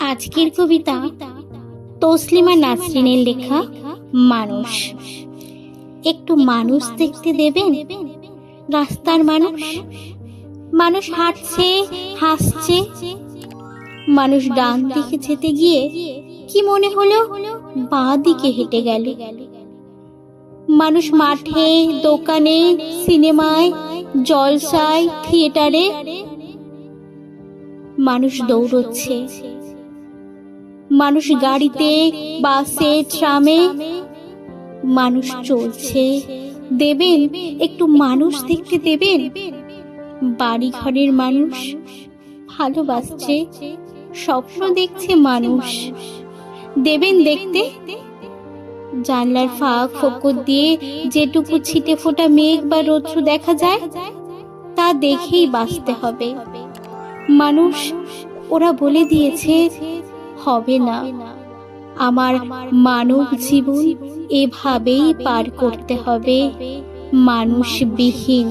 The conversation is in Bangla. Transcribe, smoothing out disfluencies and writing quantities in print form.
আজকের কবিতা তসলিমা নাসরিনের লেখা মানুষ। একটু মানুষ দেখতে দেবেন? রাস্তার মানুষ, মানুষ হাঁটছে, হাসছে। মানুষ ডান দিকে যেতে গিয়ে কি মনে হলো বাঁ দিকে হেঁটে গেল। মানুষ মাঠে, দোকানে, সিনেমায়, জলসায়, থিয়েটারে মানুষ দৌড়চ্ছে। মানুষ গাড়িতে, বাসে, ট্রামে মানুষ চলছে। দেবেন একটু মানুষ দেখতে দেবেন? বাড়ি ঘরের মানুষ ভালোবাসছে, স্বপ্ন দেখছে মানুষ। দেবেন দেখতে? জানলার ফাঁক ফোকর দিয়ে যেটুকু ছিটে ফোটা মেঘ বা রৌদ্র দেখা যায় তা দেখেই বাঁচতে হবে। মানুষ ওরা বলে দিয়েছে হবে না। আমার মানব জীবন এভাবেই পার করতে হবে মানুষবিহীন।